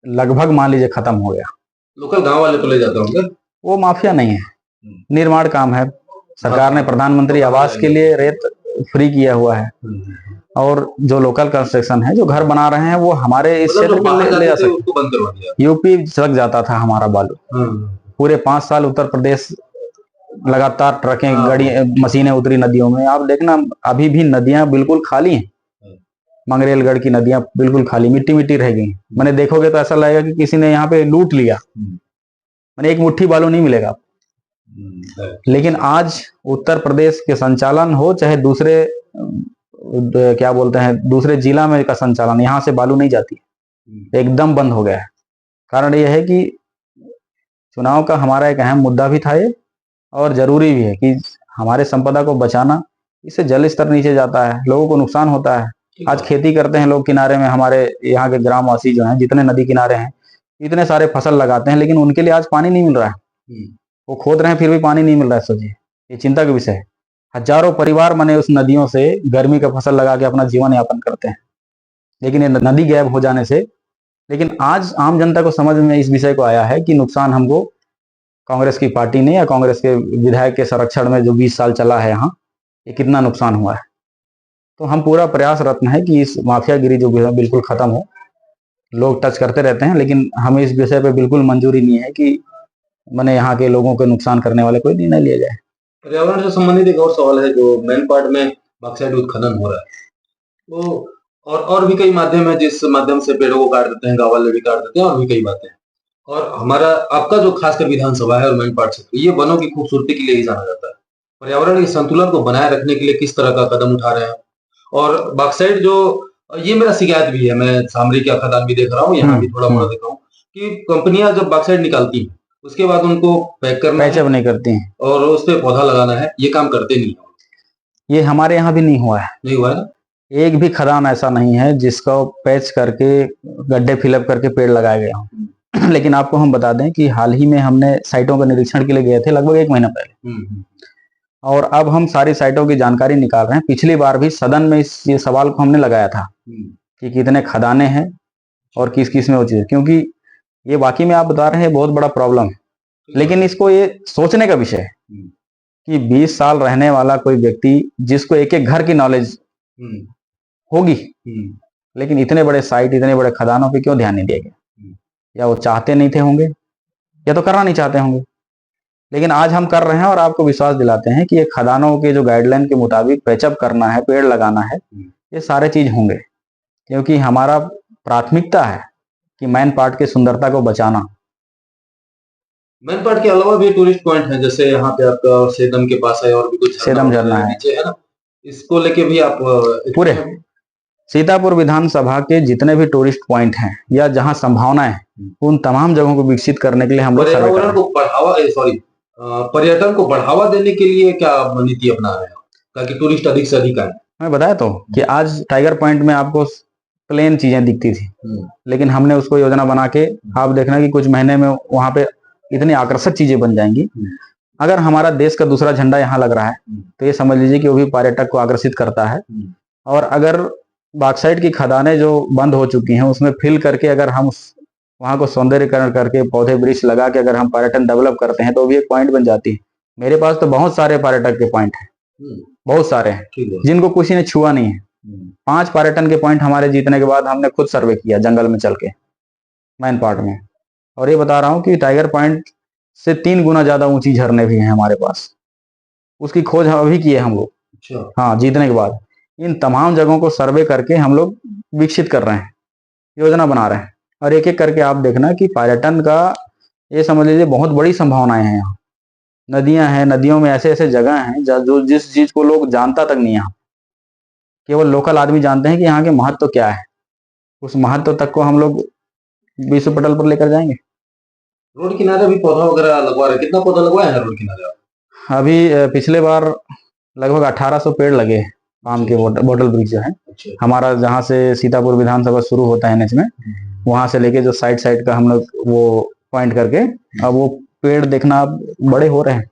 Speaker 1: लगभग मान लीजिए खत्म हो गया।
Speaker 2: लोकल गांव वाले तो ले जाते होंगे।
Speaker 1: वो माफिया नहीं है, निर्माण काम है। सरकार ने प्रधानमंत्री आवास के लिए रेत फ्री किया हुआ है, और जो लोकल कंस्ट्रक्शन है, जो घर बना रहे हैं, वो हमारे इस क्षेत्र में ले जा सकते। यूपी सड़क जाता था हमारा बालू, पूरे 5 साल उत्तर प्रदेश लगातार ट्रकें, गाड़ी, मशीनें उतरी नदियों में। आप देखना अभी भी नदियां बिल्कुल खाली हैं। मंगरेलगढ़ की नदियां बिल्कुल खाली, मिट्टी मिट्टी रह गई। मैंने देखोगे तो ऐसा लगेगा कि किसी ने यहाँ पे लूट लिया। मैंने एक मुट्ठी बालू नहीं मिलेगा। लेकिन आज उत्तर प्रदेश के संचालन हो चाहे दूसरे क्या बोलते हैं दूसरे जिला में का संचालन, यहाँ से बालू नहीं जाती, एकदम बंद हो गया है। कारण यह है कि चुनाव का हमारा एक अहम मुद्दा भी था ये, और जरूरी भी है कि हमारे संपदा को बचाना। इससे जल स्तर नीचे जाता है, लोगों को नुकसान होता है। आज खेती करते हैं लोग किनारे में, हमारे यहाँ के ग्रामवासी जो हैं जितने नदी किनारे हैं इतने सारे फसल लगाते हैं, लेकिन उनके लिए आज पानी नहीं मिल रहा है। वो खोद रहे हैं फिर भी पानी नहीं मिल रहा है। सोचिए, ये चिंता का विषय है। हजारों परिवार मने उस नदियों से गर्मी का फसल लगा के अपना जीवन यापन करते हैं, लेकिन ये नदी गायब हो जाने से, लेकिन आज आम जनता को समझ में इस विषय को आया है कि नुकसान हमको कांग्रेस की पार्टी ने या कांग्रेस के विधायक के संरक्षण में जो 20 साल चला है यहाँ, ये कितना नुकसान हुआ है। तो हम पूरा प्रयासरत हैं कि इस माफियागिरी जो बिल्कुल खत्म हो। लोग टच करते रहते हैं, लेकिन हमें इस विषय पे बिल्कुल मंजूरी नहीं है कि मैंने यहाँ के लोगों को नुकसान करने वाले कोई निर्णय लिया जाए।
Speaker 2: पर्यावरण से संबंधित एक और सवाल है, जो मेन पार्ट में बॉक्साइट उत्खनन हो रहा है, तो और भी कई माध्यम है जिस माध्यम से पेड़ों को काट देते हैं, गांव वाले भी काट देते हैं, और भी कई बातें। और हमारा आपका जो खासकर विधानसभा है और मेन पार्ट क्षेत्र, ये वनों की खूबसूरती के लिए ही जाना जाता है। पर्यावरण के संतुलन को बनाए रखने के लिए किस तरह का कदम उठा रहे हैं? और बॉक्साइट जो, ये मेरा शिकायत भी है, मैं सामरी का खदान भी देख रहा हूँ, यहाँ भी थोड़ा मोड़ा देख रहा हूँ कि कंपनियां जब बॉक्साइट निकालती हैं उसके बाद उनको पैक करना है,
Speaker 1: पैचअप नहीं करती हैं
Speaker 2: और उस पर पौधा लगाना है, ये काम करते नहीं है।
Speaker 1: ये हमारे यहाँ भी नहीं हुआ है।
Speaker 2: नहीं हुआ है ना?
Speaker 1: एक भी खदान ऐसा नहीं है जिसका पैच करके गड्ढे फिलअप करके पेड़ लगाए गए हों। लेकिन आपको हम बता दें कि हाल ही में हमने साइटों का निरीक्षण के लिए गए थे लगभग 1 महीना पहले, और अब हम सारी साइटों की जानकारी निकाल रहे हैं। पिछली बार भी सदन में ये सवाल को हमने लगाया था कि कितने खदाने हैं और किस किस में वो चीज, क्योंकि ये वाकई में आप बता रहे हैं बहुत बड़ा प्रॉब्लम है। लेकिन इसको ये सोचने का विषय है कि 20 साल रहने वाला कोई व्यक्ति जिसको एक एक घर की नॉलेज होगी, लेकिन इतने बड़े साइट, इतने बड़े खदानों पे क्यों ध्यान नहीं दिया गया? या वो चाहते नहीं थे होंगे, या तो करना नहीं चाहते होंगे। लेकिन आज हम कर रहे हैं और आपको विश्वास दिलाते हैं कि ये खदानों के जो गाइडलाइन के मुताबिक पैचअप करना है, पेड़ लगाना है, ये सारे चीज होंगे, क्योंकि हमारा प्राथमिकता है कि मैन पार्ट की सुंदरता को बचाना।
Speaker 2: मैन पार्ट के अलावा भी टूरिस्ट पॉइंट है, जैसे यहाँ पे आपका सेदम के पास है और भी कुछ
Speaker 1: सेदम झरना है
Speaker 2: नीचे है ना, इसको लेके भी आप
Speaker 1: पूरे सीतापुर विधानसभा के जितने भी टूरिस्ट पॉइंट हैं या जहां संभावनाएं हैं, उन तमाम जगहों को विकसित करने के लिए हम लोग
Speaker 2: पर्यावरण को बढ़ावा पर्यटन को बढ़ावा देने के लिए क्या नीति अपना रहे हैं ताकि टूरिस्ट अधिक से अधिक आए?
Speaker 1: मैं बताया तो कि आज टाइगर पॉइंट में आपको प्लेन चीजें दिखती थी, लेकिन हमने उसको योजना बना के, आप देखना कि कुछ महीने में वहां पे इतनी आकर्षक चीजें बन जाएंगी। अगर हमारा देश का दूसरा झंडा यहाँ लग रहा है तो ये समझ लीजिए कि वो भी पर्यटक को आकर्षित करता है। और अगर बॉक्साइट की खदानें जो बंद हो चुकी हैं उसमें फिल करके अगर हम वहां को सौंदर्यीकरण करके पौधे वृक्ष लगा के अगर हम पर्यटन डेवलप करते हैं तो भी एक पॉइंट बन जाती है। मेरे पास तो बहुत सारे पर्यटक के पॉइंट हैं, बहुत सारे हैं जिनको किसी ने छुआ नहीं है। 5 पर्यटन के पॉइंट हमारे जीतने के बाद हमने खुद सर्वे किया जंगल में चल के मैन पार्ट में, और ये बता रहा हूँ कि टाइगर पॉइंट से 3 गुना ज्यादा ऊंची झरने भी हैं हमारे पास। उसकी खोज अभी की है हम लोग। हाँ, जीतने के बाद इन तमाम जगहों को सर्वे करके हम लोग विकसित कर रहे हैं, योजना बना रहे हैं, और एक एक करके आप देखना कि पर्यटन का ये समझ लीजिए बहुत बड़ी संभावनाएं हैं। यहाँ नदियां हैं, नदियों में ऐसे ऐसे जगह हैं जो जिस चीज को लोग जानता तक नहीं, यहाँ केवल लोकल आदमी जानते हैं कि यहाँ के महत्व क्या है। उस महत्व तक को हम लोग विश्व पटल पर लेकर जाएंगे।
Speaker 2: रोड किनारे भी पौधा वगैरह लगवा रहे, कितना पौधा लगवाया है रोड किनारे?
Speaker 1: अभी पिछले बार लगभग 1800 पेड़ लगे आम के, बोटल ब्रिज जो है हमारा, जहाँ से सीतापुर विधानसभा शुरू होता है एनएच में, वहां से लेके जो साइड साइड का हम लोग वो पॉइंट करके, अब वो पेड़ देखना बड़े हो रहे हैं।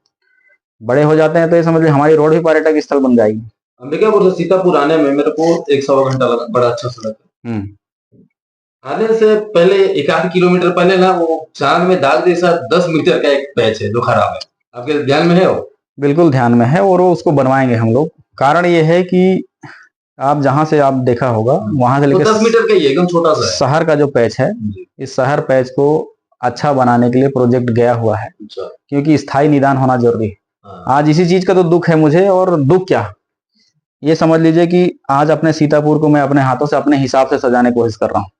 Speaker 1: बड़े हो जाते हैं तो ये समझ लीजिए हमारी रोड भी पर्यटक स्थल बन जाएगी।
Speaker 2: अंबिकापुर से सीतापुर आने में मेरे को 1 सवा घंटा लगा, बड़ा अच्छा सड़क है। आने से पहले 1-8 किलोमीटर पहले ना वो चांद में दाग जैसा 10 मीटर का एक पैच है जो खराब है, आपके ध्यान में है? वो बिल्कुल ध्यान में है, और वो उसको बनवाएंगे हम लोग। कारण ये है कि आप जहां से आप देखा होगा वहां से लेकर 10 मीटर का ही एकदम छोटा सा है।
Speaker 1: शहर का जो पैच है, इस शहर पैच को अच्छा बनाने के लिए प्रोजेक्ट गया हुआ है, क्योंकि स्थायी निदान होना जरूरी है। आज इसी चीज का तो दुख है मुझे, और दुख क्या, ये समझ लीजिए कि आज अपने सीतापुर को मैं अपने हाथों से अपने हिसाब से सजाने की कोशिश कर रहा हूँ।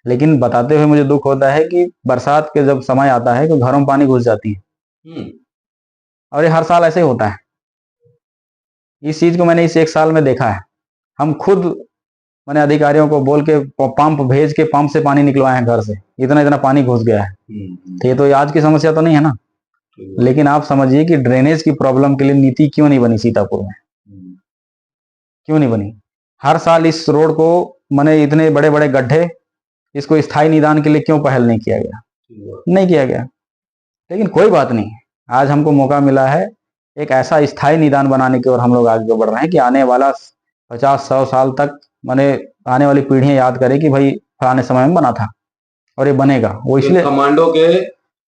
Speaker 1: लेकिन बताते हुए मुझे दुख होता है कि बरसात के जब समय आता है तो घरों में पानी घुस जाती है, और ये हर साल ऐसे ही होता है। इस चीज को मैंने इस एक साल में देखा है। हम खुद मैंने अधिकारियों को बोल के पंप भेज के पंप से पानी निकलवाए हैं घर से, इतना इतना पानी घुस गया है। तो ये तो आज की समस्या तो नहीं है ना। लेकिन आप समझिए कि ड्रेनेज की प्रॉब्लम के लिए नीति क्यों नहीं बनी सीतापुर में, क्यों नहीं बनी। हर साल इस रोड को मैंने इतने बड़े बड़े गड्ढे, इसको स्थायी निदान के लिए क्यों पहल नहीं किया गया, नहीं किया गया। लेकिन कोई बात नहीं, आज हमको मौका मिला है एक ऐसा स्थायी निदान बनाने की ओर हम लोग आगे बढ़ रहे हैं कि आने वाला 50-100 साल तक माने आने वाली पीढ़ियां याद करें कि भाई फलाने समय में बना था, और ये बनेगा। वो इसलिए
Speaker 2: कमांडो के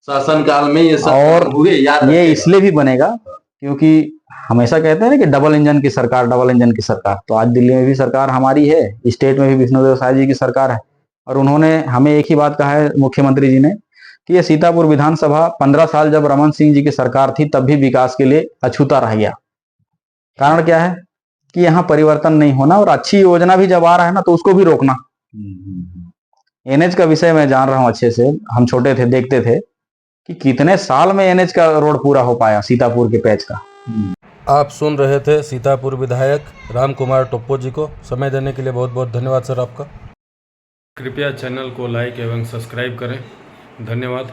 Speaker 2: शासन काल में ये सब
Speaker 1: और
Speaker 2: हुए, याद
Speaker 1: ये
Speaker 2: रखेगा।
Speaker 1: इसलिए भी बनेगा क्योंकि हमेशा कहते हैं ना कि डबल इंजन की सरकार, डबल इंजन की सरकार। तो आज दिल्ली में भी सरकार हमारी है, स्टेट में भी विष्णुदेव साय जी की सरकार है, और उन्होंने हमें एक ही बात कहा है मुख्यमंत्री जी ने कि ये सीतापुर विधानसभा 15 साल जब रमन सिंह जी की सरकार थी तब भी विकास के लिए अछूता रह गया। कारण क्या है कि यहाँ परिवर्तन नहीं होना, और अच्छी योजना भी जब आ रहा है ना तो उसको भी रोकना। एनएच का विषय मैं जान रहा हूं अच्छे से, हम छोटे थे देखते थे कि कितने साल में एनएच का रोड पूरा हो पाया सीतापुर के पैच का।
Speaker 3: आप सुन रहे थे सीतापुर विधायक राम कुमार टोप्पो जी को। समय देने के लिए बहुत बहुत धन्यवाद सर आपका।
Speaker 4: कृपया चैनल को लाइक एवं सब्सक्राइब करें। धन्यवाद।